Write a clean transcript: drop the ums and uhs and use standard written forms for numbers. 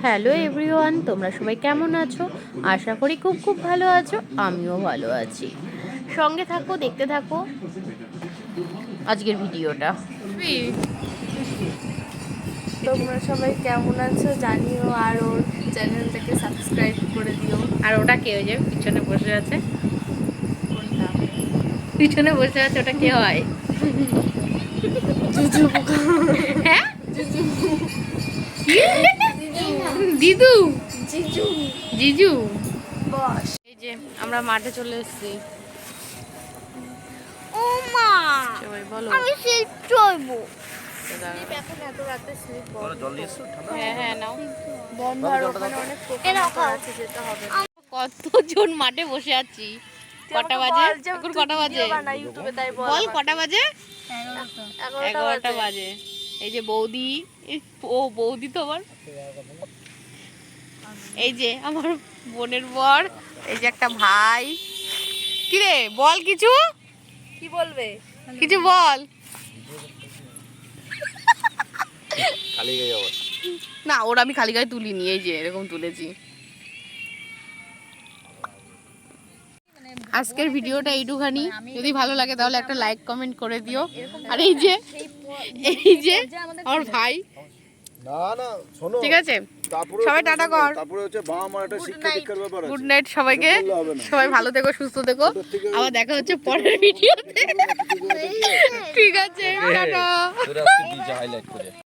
Hello everyone, তোমরা সবাই কেমন আছো? আশা করি খুব খুব ভালো আছো। আমিও ভালো আছি। সঙ্গে থাকো, দেখতে থাকো আজকের ভিডিওটা। তোমরা সবাই কেমন আছো জানিও, আর ওর চ্যানেলটাকে সাবস্ক্রাইব করে দিও। আর ওটা কে? ওই যে পিছনে বসে আছে, কোনটা? পিছনে বসে আছে, ওটা কে হয়? জুজু পোকা। হ্যাঁ, জুজু। দিদু, জিজু। জিজু। বস। এই যে আমরা মাঠে চলে এসেছি। ও মা, সবাই বলো। আমি স্লিপ চড়বো। স্লিপ এখন এত রাতে স্লিপ হ্যাঁ হ্যাঁ, নাও। বন্ধ, আর ওখানে অনেক পোকা আছে, যেতে হবে না। কতজন মাঠে বসে আছি। কটা বাজে এখন? কটা বাজে ইউটিউবে তাই বল। বল, কটা বাজে? 11টা 11টা বাজে। এই যে বৌদি, ও বৌদি তো আমার, এই যে আমার বোনের বর, এই যে একটা ভাই। কিরে বল কিছু, কি বলবে? কিছু বল। খালি গায়ে যাবো না, ওর আমি খালি গায়ে তুলিনি, এই যে এরকম তুলেছি। আজকের ভিডিওটা এইটুখানি। যদি ভালো লাগে তাহলে একটা লাইক কমেন্ট করে দিও। আর এই যে আমার ভাই, না না শোনো, ঠিক আছে? তারপরে সবাই টাটা কর। তারপরে হচ্ছে বাবা মার একটা শিক্ষা দীক্ষার ব্যাপার আছে। গুড নাইট সবাইকে। বললে হবে না। সবাই ভালো থেকো, সুস্থ থেকো। আবার দেখা হচ্ছে পরের ভিডিওতে। ঠিক আছে, টাটা। তোরা আজকে হাইলাইট করে